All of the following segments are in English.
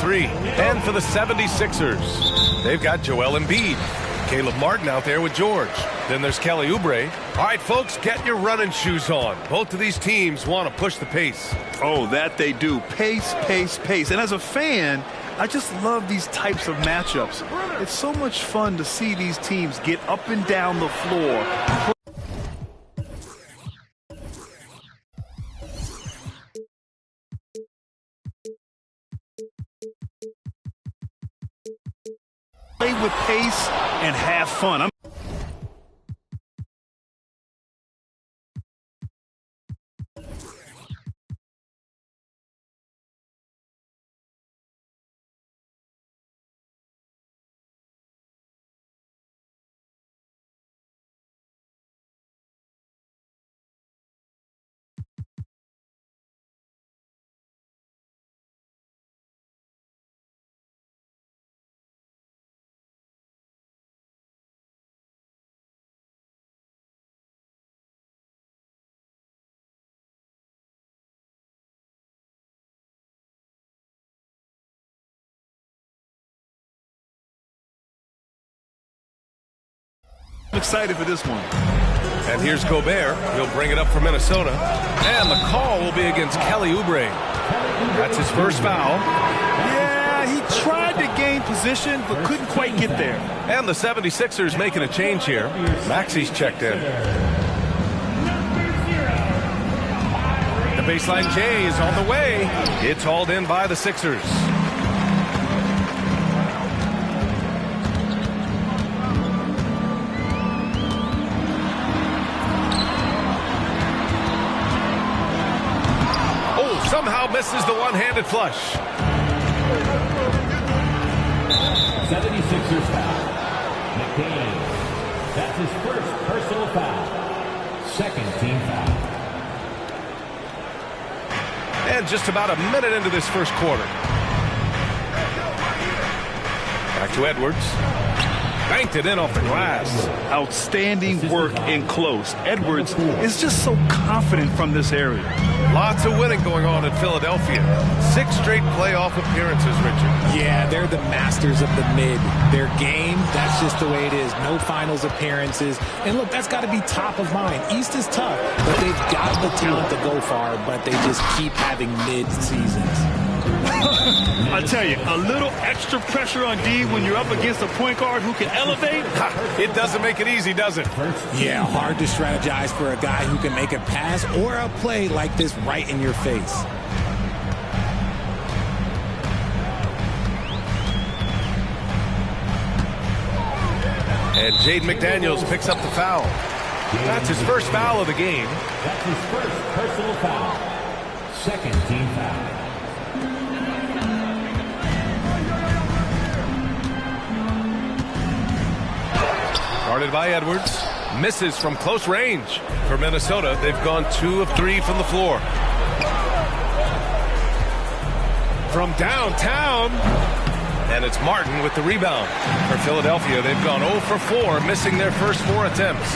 three. And for the 76ers, they've got Joel Embiid. Caleb Martin out there with George. Then there's Kelly Oubre. All right, folks, get your running shoes on. Both of these teams want to push the pace. Oh, that they do. Pace, pace, pace. And as a fan, I just love these types of matchups. It's so much fun to see these teams get up and down the floor. Play with pace and have fun. I'm excited for this one. And here's Gobert. He'll bring it up for Minnesota. And the call will be against Kelly Oubre. That's his first foul. Yeah, he tried to gain position, but couldn't quite get there. And the 76ers making a change here. Maxi's checked in. The baseline J is on the way. It's hauled in by the Sixers. Somehow misses the one-handed flush. 76ers foul. McDaniel. That's his first personal foul. Second team foul. And just about a minute into this first quarter. Back to Edwards. Banked it in off the glass. Outstanding work in close. Edwards is just so confident from this area. Lots of winning going on in Philadelphia. 6 straight playoff appearances, Richard. Yeah, they're the masters of the mid. Their game, that's just the way it is. No finals appearances. And look, that's got to be top of mind. East is tough, but they've got the talent to go far, but they just keep having mid seasons. I tell you, a little extra pressure on D when you're up against a point guard who can elevate. It doesn't make it easy, does it? Yeah, hard to strategize for a guy who can make a pass or a play like this right in your face. And Jaden McDaniels picks up the foul. That's his first foul of the game. That's his first personal foul. Second team foul. Guarded by Edwards. Misses from close range. For Minnesota, they've gone 2 of 3 from the floor. From downtown. And it's Martin with the rebound. For Philadelphia, they've gone 0 for 4, missing their first 4 attempts.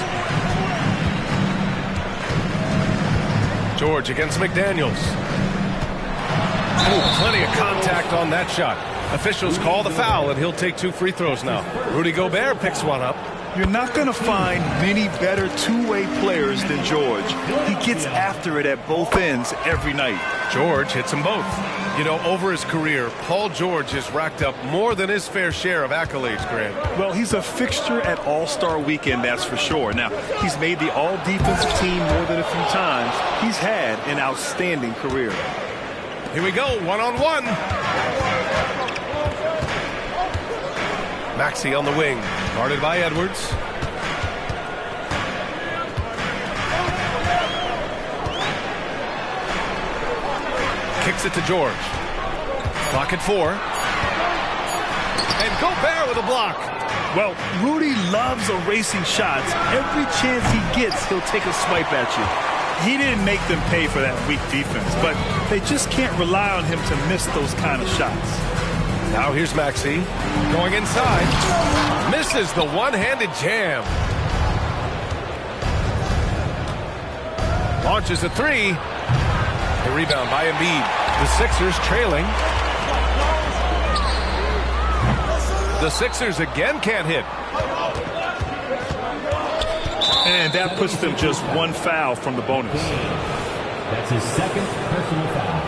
George against McDaniels. Ooh, plenty of contact on that shot. Officials call the foul, and he'll take 2 free throws now. Rudy Gobert picks one up. You're not going to find many better two-way players than George. He gets after it at both ends every night. George hits them both. You know, over his career, Paul George has racked up more than his fair share of accolades, Grant. Well, he's a fixture at All-Star Weekend, that's for sure. Now, he's made the All-Defensive team more than a few times. He's had an outstanding career. Here we go, one-on-one. Maxey on the wing, guarded by Edwards. Kicks it to George. Clock at 4. And Gobert with a block. Well, Rudy loves erasing shots. Every chance he gets, he'll take a swipe at you. He didn't make them pay for that weak defense, but they just can't rely on him to miss those kind of shots. Now here's Maxey going inside. Misses the one-handed jam. Launches a 3. The rebound by Embiid. The Sixers trailing. The Sixers again can't hit. And that puts them just one foul from the bonus. That's his second personal foul.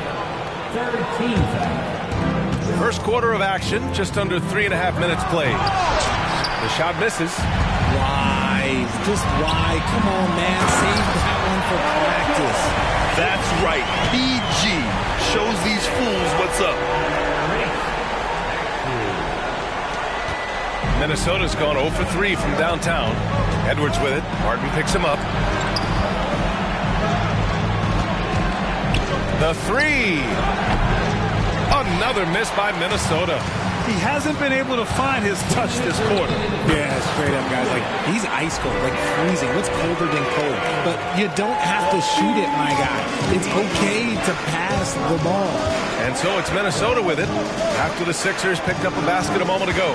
Third team foul. First quarter of action, just under 3.5 minutes played. The shot misses. Why? Just why? Come on, man. Save that one for practice. That's right. PG shows these fools what's up. Minnesota's gone 0 for 3 from downtown. Edwards with it. Martin picks him up. The three. Another miss by Minnesota. He hasn't been able to find his touch this quarter. Yeah, straight up, guys. Like, he's ice cold, like freezing. What's colder than cold? But you don't have to shoot it, my guy. It's okay to pass the ball. And so it's Minnesota with it after the Sixers picked up a basket a moment ago.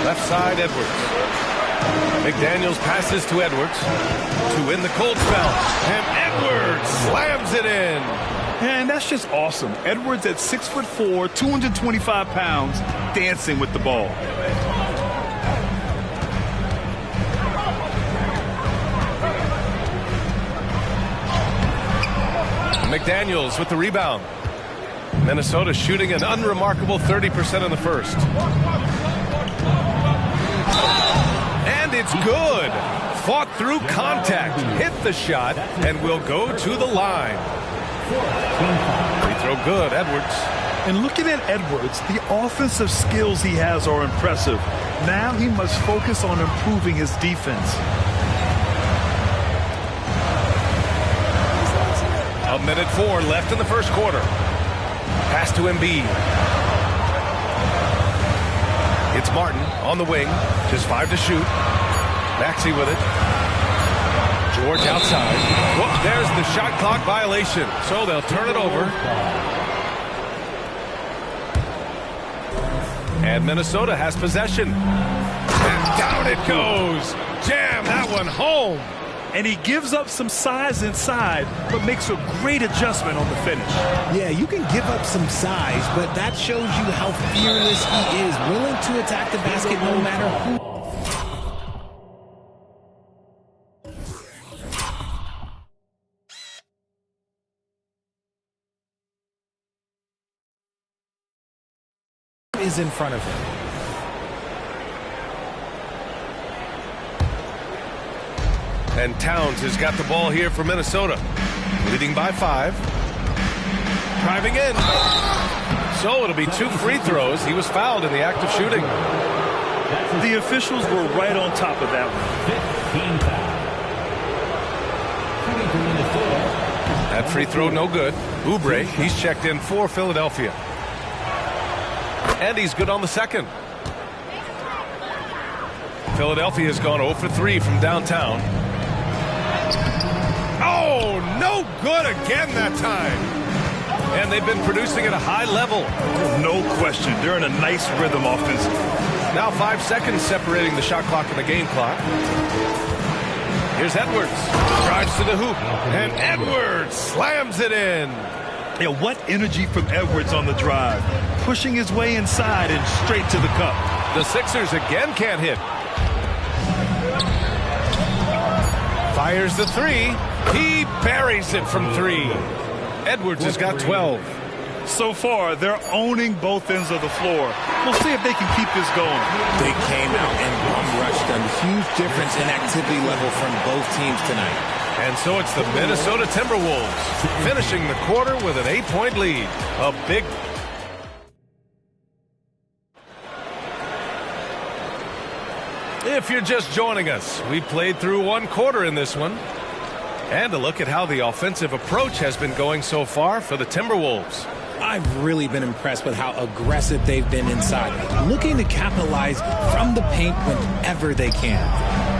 Left side, Edwards. McDaniels passes to Edwards to win the cold spell. And Edwards slams it in. And that's just awesome. Edwards at 6'4", 225 pounds, dancing with the ball. McDaniels with the rebound. Minnesota shooting an unremarkable 30% in the first. And it's good. Fought through contact, hit the shot, and will go to the line. Free throw good, Edwards. And looking at Edwards, the offensive skills he has are impressive. Now he must focus on improving his defense. A minute 4 left in the first quarter. Pass to Embiid. It's Martin on the wing. Just 5 to shoot. Maxey with it. George outside. Whoop, there's the shot clock violation. So they'll turn it over. And Minnesota has possession. And down it goes. Jam that one home. And he gives up some size inside, but makes a great adjustment on the finish. Yeah, you can give up some size, but that shows you how fearless he is, willing to attack the basket no matter who. Is in front of him. And Towns has got the ball here for Minnesota. Leading by 5. Driving in. So it'll be 2 free throws. He was fouled in the act of shooting. The officials were right on top of that one. That free throw no good. Oubre, he's checked in for Philadelphia. And he's good on the second. Philadelphia has gone 0 for 3 from downtown. Oh, no good again that time. And they've been producing at a high level. No question. They're in a nice rhythm offensively. Now 5 seconds separating the shot clock and the game clock. Here's Edwards. Drives to the hoop. And Edwards slams it in. Yeah, what energy from Edwards on the drive. Pushing his way inside and straight to the cup. The Sixers again can't hit. Fires the 3. He buries it from 3. Edwards has got 12. So far, they're owning both ends of the floor. We'll see if they can keep this going. They came out and bum-rushed them. Huge difference in activity level from both teams tonight. And so it's the Minnesota Timberwolves finishing the quarter with an 8-point lead. A big... If you're just joining us, we played through 1 quarter in this one. And a look at how the offensive approach has been going so far for the Timberwolves. I've really been impressed with how aggressive they've been inside, looking to capitalize from the paint whenever they can.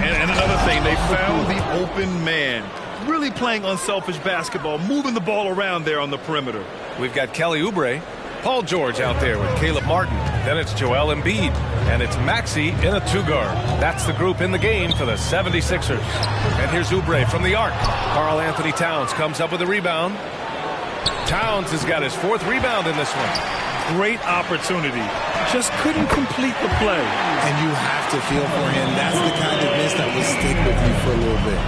And another thing, they found the open man. Really playing unselfish basketball, moving the ball around there on the perimeter. We've got Kelly Oubre, Paul George out there with Caleb Martin. Then it's Joel Embiid, and it's Maxey in a 2-guard. That's the group in the game for the 76ers. And here's Oubre from the arc. Karl Anthony Towns comes up with a rebound. Towns has got his 4th rebound in this one. great opportunity. Just couldn't complete the play. And you have to feel for him. That's the kind of miss that will stick with you for a little bit.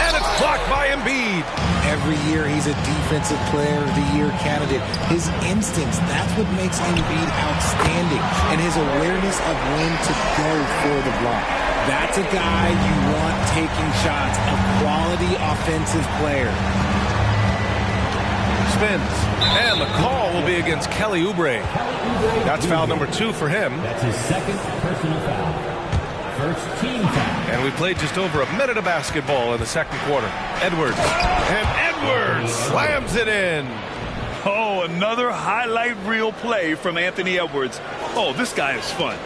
And it's blocked by Embiid. Every year he's a Defensive Player of the Year candidate. His instincts, that's what makes Embiid outstanding. And his awareness of when to go for the block. That's a guy you want taking shots, a quality offensive player. Spins. And the call will be against Kelly Oubre. That's foul number 2 for him. That's his second personal foul. First team foul. And we played just over a minute of basketball in the second quarter. Edwards. And Edwards slams it in. Oh, another highlight reel play from Anthony Edwards. Oh, this guy is fun.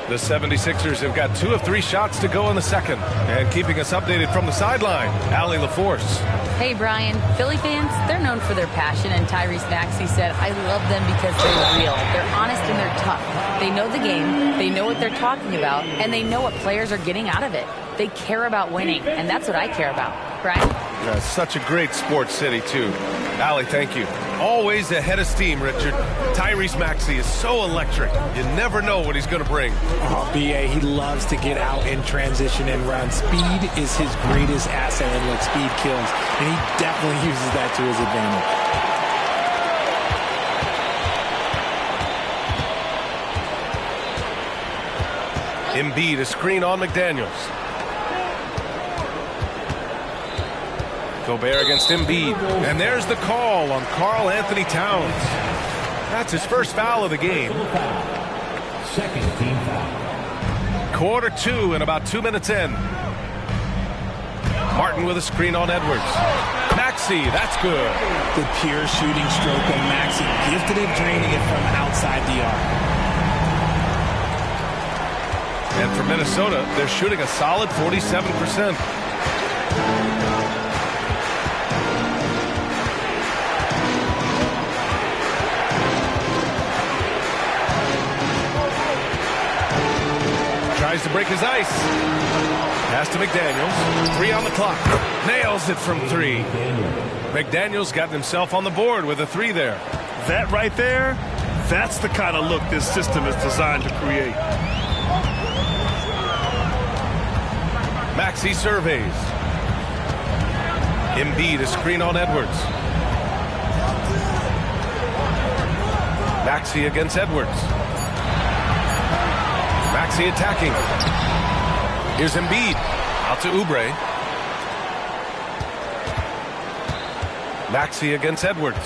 The 76ers have got 2 of 3 shots to go in the second. And keeping us updated from the sideline, Allie LaForce. Hey, Brian. Philly fans, they're known for their passion, and Tyrese Maxey said, I love them because they're real. They're honest and they're tough. They know the game, they know what they're talking about, and they know what players are getting out of it. They care about winning, and that's what I care about. Brian? Yeah, such a great sports city, too. Allie, thank you. Always ahead of steam, Richard. Tyrese Maxey is so electric. You never know what he's going to bring. Oh, B.A., he loves to get out in transition and run. Speed is his greatest asset, and look, speed kills. And he definitely uses that to his advantage. Embiid, a screen on McDaniels. Gobert against Embiid. And there's the call on Karl Anthony Towns. That's his first foul of the game. Second team foul. Quarter 2 and about 2 minutes in. Martin with a screen on Edwards. Maxey, that's good. The pure shooting stroke of Maxey, gifted at draining it from outside the arc. And for Minnesota, they're shooting a solid 47%. Tries to break his ice. Pass to McDaniels. 3 on the clock. Nails it from 3. McDaniels got himself on the board with a 3 there. That right there, that's the kind of look this system is designed to create. Maxey surveys. Embiid, a screen on Edwards. Maxey against Edwards. Maxey attacking. Here's Embiid. Out to Oubre. Maxey against Edwards.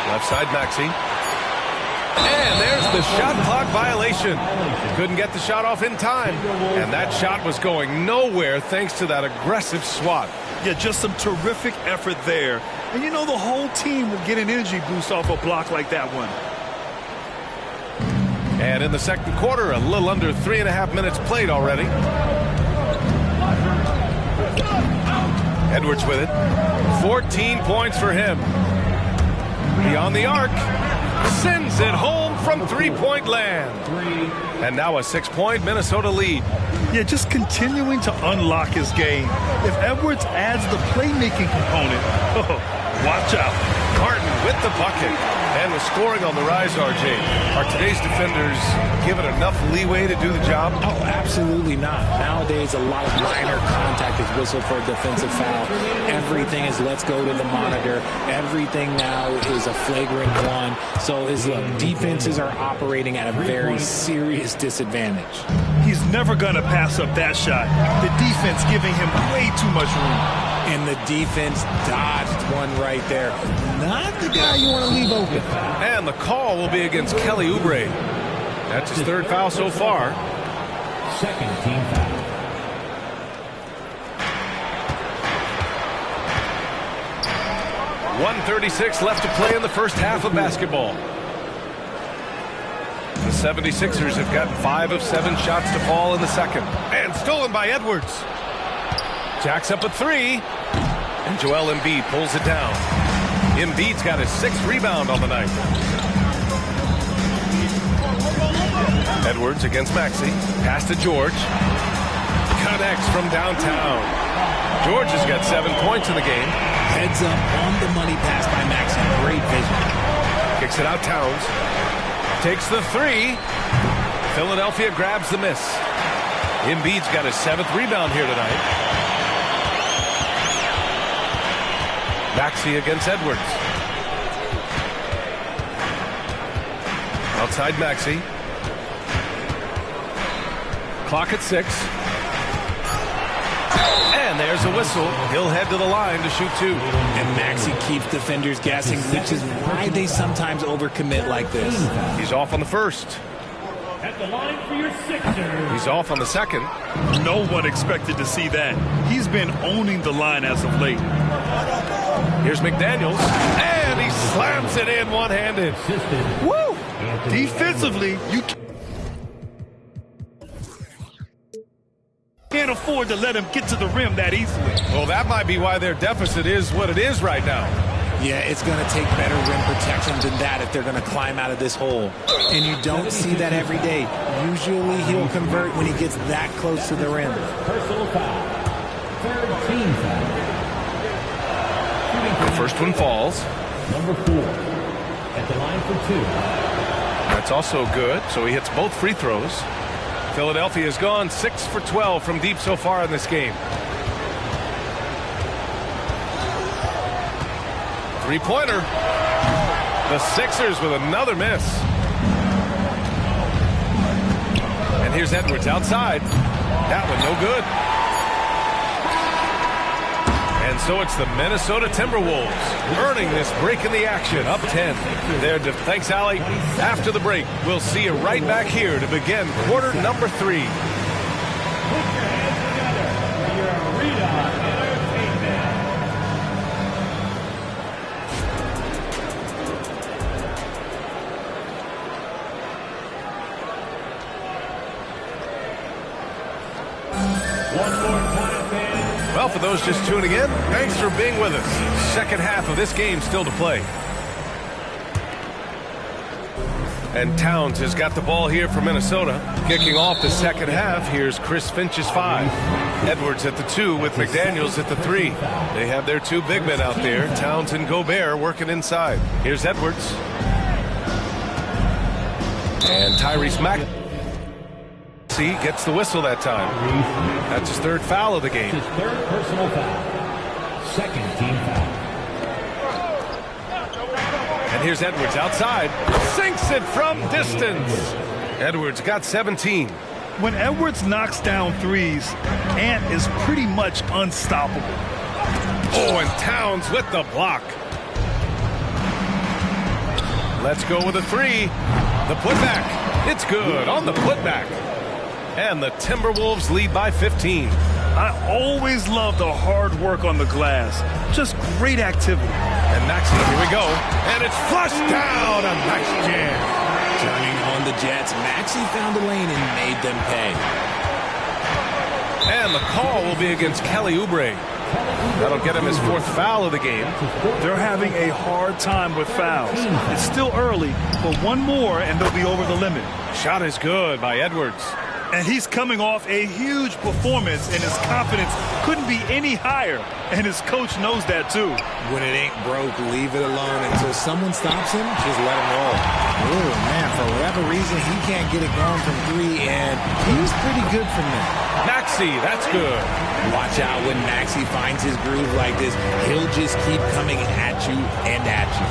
Left side Maxey. And there's the shot clock violation. Couldn't get the shot off in time. And that shot was going nowhere thanks to that aggressive swat. Yeah, just some terrific effort there. And you know the whole team will get an energy boost off a block like that one. And in the second quarter, a little under 3.5 minutes played already. Edwards with it. 14 points for him. Beyond the arc. Sends it home from three-point land. And now a 6-point Minnesota lead. Yeah, just continuing to unlock his game. If Edwards adds the playmaking component, watch out. Carton with the bucket. And with scoring on the rise, RJ, are today's defenders given enough leeway to do the job? Oh, absolutely not. Nowadays, a lot of minor contact is whistled for a defensive foul. Everything is let's go to the monitor. Everything now is a flagrant one. So defenses are operating at a very serious disadvantage. He's never going to pass up that shot. The defense giving him way too much room. And the defense dodged one right there. Not the guy you want to leave open. And the call will be against Kelly Oubre. That's his third foul so far. Second team foul. .136 left to play in the first half of basketball. The 76ers have gotten 5 of 7 shots to fall in the second. And stolen by Edwards. Jacks up a 3. And Joel Embiid pulls it down. Embiid's got his 6th rebound on the night. Edwards against Maxey. Pass to George. connects from downtown. George has got 7 points in the game. Heads up on the money pass by Maxey. Great vision. Kicks it out, Towns. Takes the 3. Philadelphia grabs the miss. Embiid's got his 7th rebound here tonight. Maxey against Edwards. Outside Maxey. Clock at 6. And there's a whistle. He'll head to the line to shoot 2. And Maxey keeps defenders guessing, which is why they sometimes overcommit like this. He's off on the first. At the line for your Sixers. He's off on the second. No one expected to see that. He's been owning the line as of late. Here's McDaniels. And he slams it in one-handed. Woo! Defensively, you can't afford to let him get to the rim that easily. Well, that might be why their deficit is what it is right now. Yeah, it's going to take better rim protection than that if they're going to climb out of this hole. And you don't see that every day. Usually he'll convert when he gets that close to the rim. Personal foul. Third team foul. The first one falls. Number 4. At the line for 2. That's also good, so he hits both free throws. Philadelphia has gone 6 for 12 from deep so far in this game. 3-pointer. The Sixers with another miss. And here's Edwards outside. That one no good. And so it's the Minnesota Timberwolves earning this break in the action, up 10. Thanks, Allie. After the break, we'll see you right back here to begin quarter number 3. Well, for those just tuning in, thanks for being with us. Second half of this game still to play. And Towns has got the ball here for Minnesota. Kicking off the second half, here's Chris Finch's 5. Edwards at the 2 with McDaniels at the 3. They have their 2 big men out there, Towns and Gobert, working inside. Here's Edwards. And Tyrese Maxey gets the whistle that time. That's his 3rd foul of the game. His 3rd personal foul. 2nd team foul. And here's Edwards outside. Sinks it from distance. Edwards got 17. When Edwards knocks down threes, Ant is pretty much unstoppable. Oh, and Towns with the block. Let's go with a 3. The putback. It's good on the putback. And the Timberwolves lead by 15. I always love the hard work on the glass. Just great activity. And Maxey, here we go. And it's flushed down. A nice jam. Turning on the Jets, Maxey found a lane and made them pay. And the call will be against Kelly Oubre. That'll get him his 4th foul of the game. They're having a hard time with fouls. It's still early, but one more and they'll be over the limit. Shot is good by Edwards. And he's coming off a huge performance, and his confidence couldn't be any higher. And his coach knows that, too. When it ain't broke, leave it alone. Until someone stops him, just let him roll. Oh, man, for whatever reason, he can't get it going from 3, and he was pretty good from there. Maxey, that's good. Watch out when Maxey finds his groove like this. He'll just keep coming at you and at you.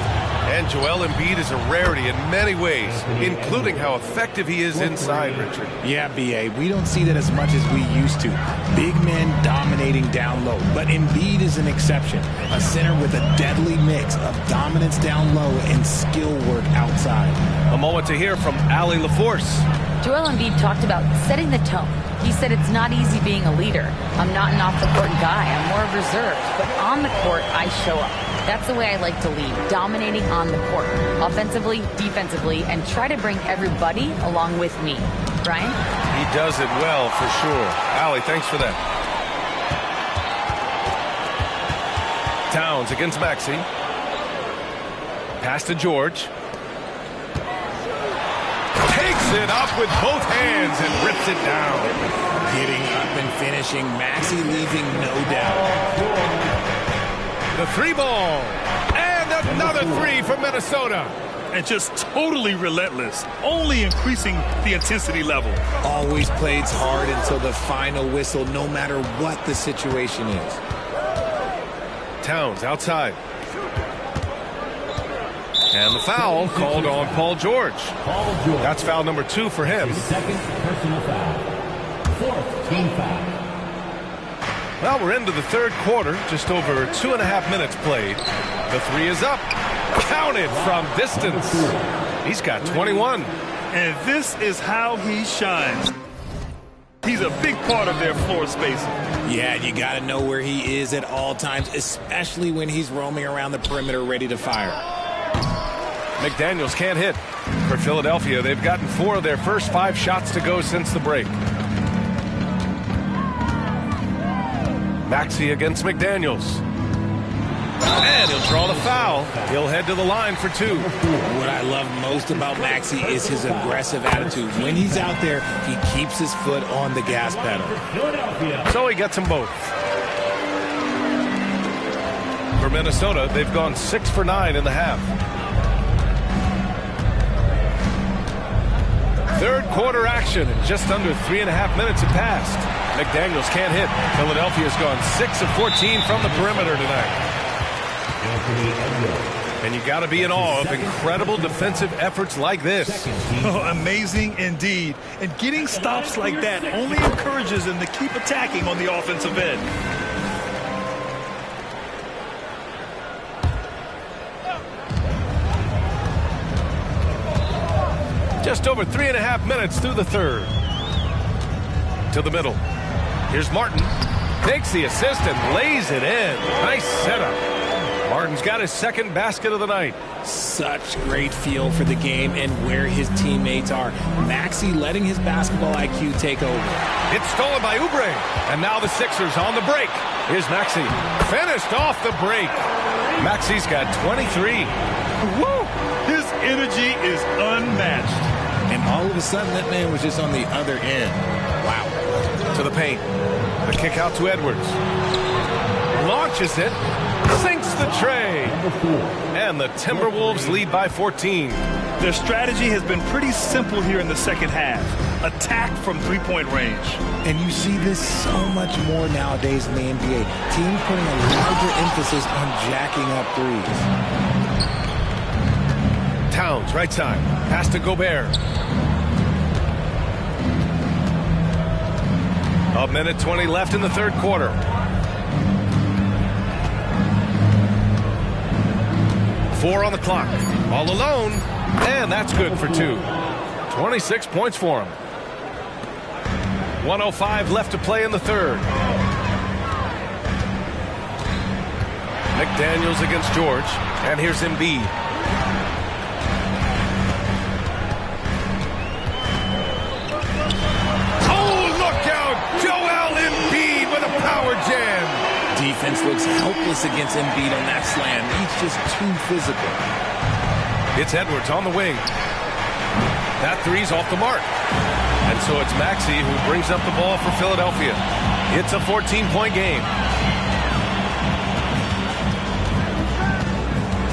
And Joel Embiid is a rarity in many ways, including how effective he is inside, Richard. Yeah, B.A., we don't see that as much as we used to. Big men dominating down low, but Embiid is an exception. A center with a deadly mix of dominance down low and skill work outside. A moment to hear from Allie LaForce. Joel Embiid talked about setting the tone. He said it's not easy being a leader. I'm not an off-the-court guy. I'm more reserved. But on the court, I show up. That's the way I like to lead, dominating on the court, offensively, defensively, and try to bring everybody along with me. Brian? He does it well, for sure. Allie, thanks for that. Towns against Maxey. Pass to George. Takes Picks it up with both hands and rips it down. Getting up and finishing. Maxey leaving no doubt. The three ball. And another three from Minnesota. And just totally relentless, only increasing the intensity level. Always plays hard until the final whistle, no matter what the situation is. Towns outside. And the foul called on Paul George. That's foul number 2 for him. Second personal foul. Fourth team foul. Well, we're into the third quarter, just over 2.5 minutes played. The three is up. Counted from distance. He's got 21. And this is how he shines. He's a big part of their floor spacing. Yeah, you got to know where he is at all times, especially when he's roaming around the perimeter ready to fire. McDaniels can't hit. For Philadelphia, they've gotten 4 of their first 5 shots to go since the break. Maxey against McDaniels. And he'll draw the foul. He'll head to the line for 2. What I love most about Maxey is his aggressive attitude. When he's out there, he keeps his foot on the gas pedal. So he gets them both. For Minnesota, they've gone 6 for 9 in the half. Third quarter action, and just under 3.5 minutes have passed. McDaniels can't hit. Philadelphia's gone 6 of 14 from the perimeter tonight. And you got to be in awe of incredible defensive efforts like this. Oh, amazing indeed. And getting stops like that only encourages them to keep attacking on the offensive end. Just over 3.5 minutes through the third. To the middle. Here's Martin. Takes the assist and lays it in. Nice setup. Martin's got his second basket of the night. Such great feel for the game and where his teammates are. Maxey letting his basketball IQ take over. It's stolen by Oubre. And now the Sixers on the break. Here's Maxey. Finished off the break. Maxey's got 23. Woo! His energy is unmatched. And all of a sudden, that man was just on the other end. Wow. To the paint. The kick out to Edwards. Launches it. Sinks the tray. And the Timberwolves lead by 14. Their strategy has been pretty simple here in the second half. Attack from three-point range. And you see this so much more nowadays in the NBA. Teams putting a larger emphasis on jacking up threes. Towns, right side. Pass to Gobert. A minute 20 left in the third quarter. Four on the clock. All alone. And that's good for 2. 26 points for him. 1:05 left to play in the third. McDaniels against George. And here's Embiid. Power jam. Defense looks helpless against Embiid on that slam. He's just too physical. It's Edwards on the wing. That three's off the mark. And so it's Maxey who brings up the ball for Philadelphia. It's a 14-point game.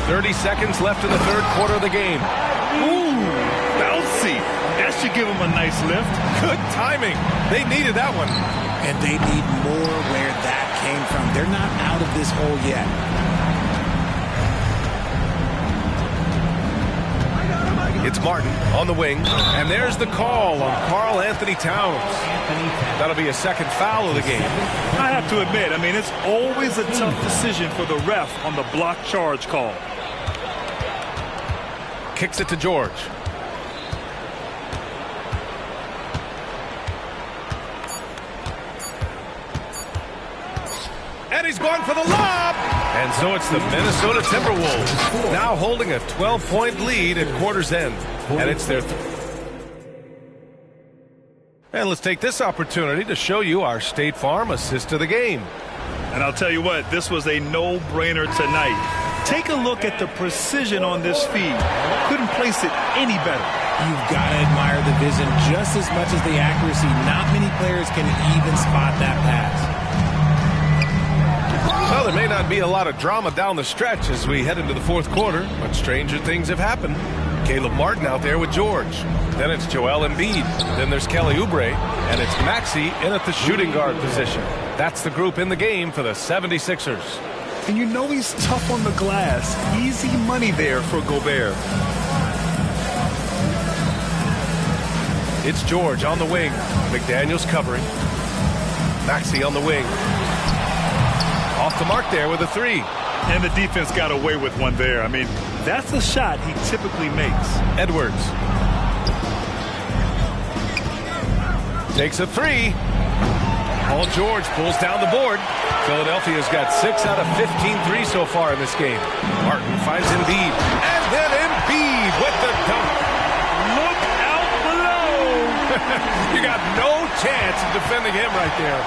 30 seconds left in the third quarter of the game. Ooh, bouncy. That should give him a nice lift. Good timing. They needed that one. And they need more where that came from. They're not out of this hole yet. It's Martin on the wing. And there's the call on Karl Anthony Towns. That'll be a second foul of the game. I have to admit, it's always a tough decision for the ref on the block charge call. Kicks it to George. And he's going for the lob. And so it's the Minnesota Timberwolves now holding a 12-point lead at quarter's end. And it's their And let's take this opportunity to show you our State Farm assist of the game. And I'll tell you what, this was a no-brainer tonight. Take a look at the precision on this feed. Couldn't place it any better. You've got to admire the vision just as much as the accuracy. Not many players can even spot that pass. Well, there may not be a lot of drama down the stretch as we head into the fourth quarter, but stranger things have happened. Caleb Martin out there with George. Then it's Joel Embiid. Then there's Kelly Oubre. And it's Maxey in at the shooting guard position. That's the group in the game for the 76ers. And you know he's tough on the glass. Easy money there for Gobert. It's George on the wing. McDaniels covering. Maxey on the wing. Off the mark there with a three. And the defense got away with one there. I mean, that's a shot he typically makes. Edwards. Takes a three. Paul George pulls down the board. Philadelphia's got 6 out of 15 threes so far in this game. Martin finds Embiid. And then Embiid with the dunk. Look out below. You got no chance of defending him right there.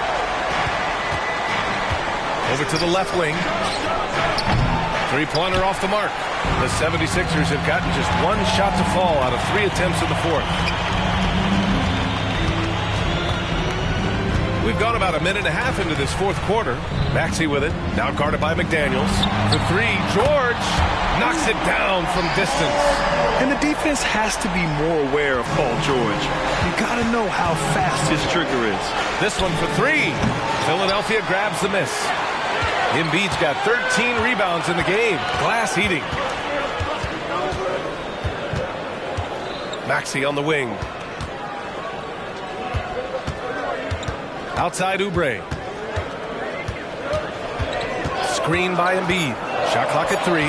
Over to the left wing. Three-pointer off the mark. The 76ers have gotten just one shot to fall out of 3 attempts in the fourth. We've gone about a minute and a half into this fourth quarter. Maxey with it. Now guarded by McDaniels. For three, George knocks it down from distance. And the defense has to be more aware of Paul George. You got to know how fast his trigger is. This one for three. Philadelphia grabs the miss. Embiid's got 13 rebounds in the game. Glass eating. Maxey on the wing. Outside Oubre. Screen by Embiid. Shot clock at 3.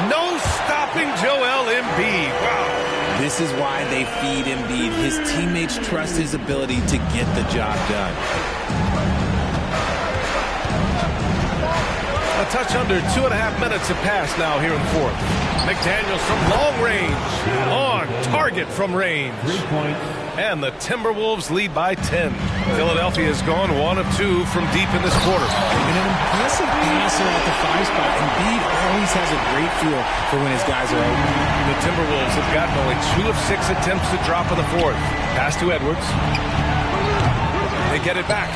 No stopping Joel Embiid. Wow. This is why they feed Embiid. His teammates trust his ability to get the job done. A touch under 2.5 minutes have passed now here in the fourth. McDaniels from long range. On target from range. 3 points. And the Timberwolves lead by 10. Philadelphia has gone 1 of 2 from deep in this quarter. And an impressive passer at the 5 spot. Embiid always has a great feel for when his guys are open. The Timberwolves have gotten only 2 of 6 attempts to drop in the fourth. Pass to Edwards. They get it back.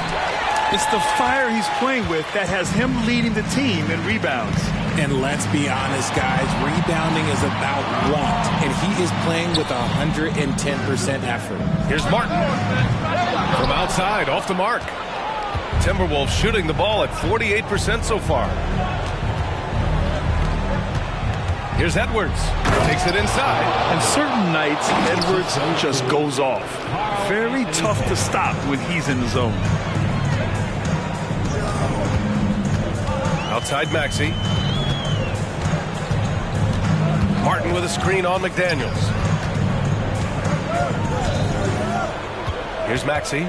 It's the fire he's playing with that has him leading the team in rebounds. And let's be honest, guys, rebounding is about want, and he is playing with 110% effort. Here's Martin. From outside, off the mark. Timberwolves shooting the ball at 48% so far. Here's Edwards. Takes it inside. And certain nights, Edwards just goes off. Very tough to stop when he's in the zone. Outside Maxey. Martin with a screen on McDaniels. Here's Maxey.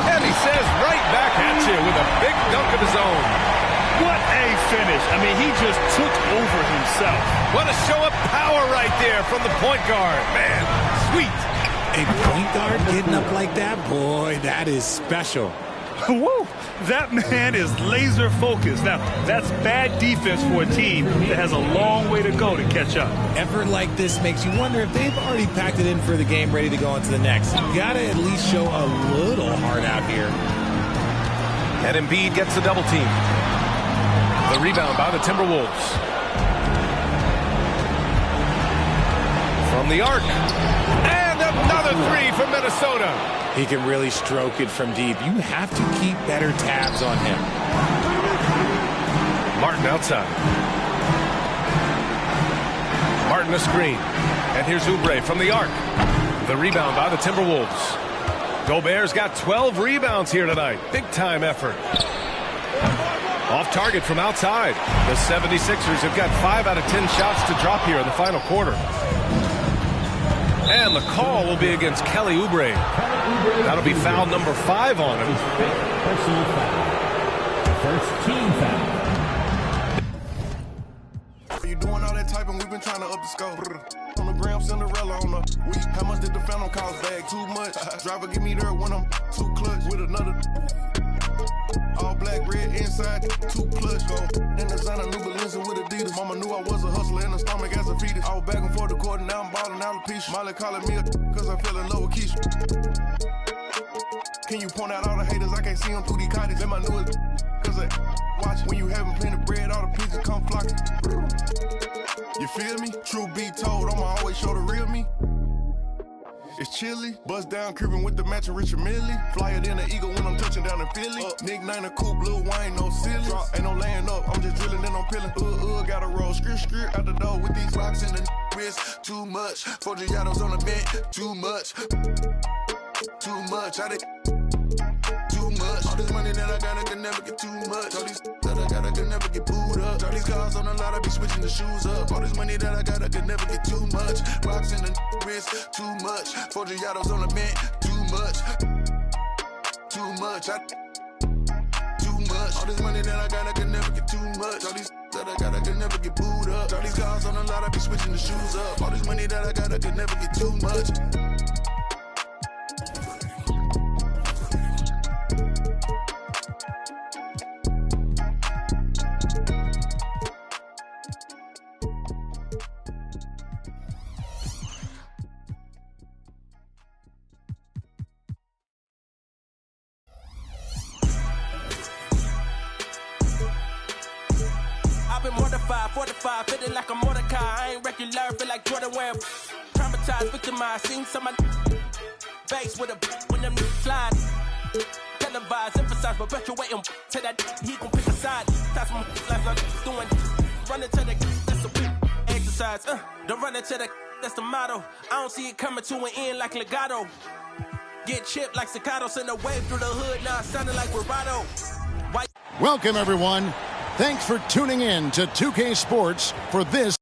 And he says right back at you with a big dunk of his own. What a finish. I mean, he just took over himself. What a show of power right there from the point guard. Man, sweet. A point guard getting up like that, boy, that is special. Woo! That man is laser focused. Now, that's bad defense for a team that has a long way to go to catch up. Effort like this makes you wonder if they've already packed it in for the game, ready to go into the next. You gotta at least show a little heart out here. And Embiid gets the double team. The rebound by the Timberwolves. From the arc. And another three from Minnesota. He can really stroke it from deep. You have to keep better tabs on him. Martin outside. Martin a screen. And here's Oubre from the arc. The rebound by the Timberwolves. Gobert's got 12 rebounds here tonight. Big time effort. Off target from outside. The 76ers have got 5 out of 10 shots to drop here in the final quarter. And the call will be against Kelly Oubre. That'll be foul number 5 on him. Personal foul. First team foul. You doing all that type of we been trying to up the score. On the gram, Cinderella on the week. How much did the phantom cost bag? Too much. Driver give me there when I'm too clutch with another. All black, red inside, too clutch go. Then design a new Balenciaga with Adidas. Mama knew I was a hustler in the stomach as a fetus. I was back and forth the court and now I'm balling alopecia. Molly calling me a cause I fell in love with Keisha. Can you point out all the haters? I can't see them through these cottage. Let my newest cause I watch when you having plenty of bread, all the pigeons come flocking. You feel me? True be told, I'ma always show the real me. It's chilly, bust down creeping with the matching Richard Millie. Flyer than an eagle when I'm touching down in Philly. Nick Nine a cool blue wine, no silly. Ain't no laying up, I'm just drilling and I'm peeling. Gotta roll skirt out the door with these rocks in the wrist. Too much, 4 Giados on the bed. Too much, I did too much. All this money that I got, I can never get too much. All these that I got, I can never get booed up. All these cars on the lot, I be switching the shoes up. All this money that I got, I can never get too much. Rocks in the wrist, too much. 4 Giados on the bed, too much, too much. Too much. All this money that I got, I can never get too much. All these that I got, I can never get booed up. All these cars on the lot, I be switching the shoes up. All this money that I got, I can never get too much. Fortified, feeling like a Mordecai. I ain't regular, feel like Jordan wearing. Traumatized, victimized, seen some of base with a when them slide. Televised, emphasize, perpetuating to that he gon' pick a side. That's my life I'm doing. Running to the that's a exercise. Don't run into the that's the motto. I don't see it coming to an end like legato. Get chipped like staccato, send a wave through the hood. Now sounding like bravado. Welcome everyone. Thanks for tuning in to 2K Sports for this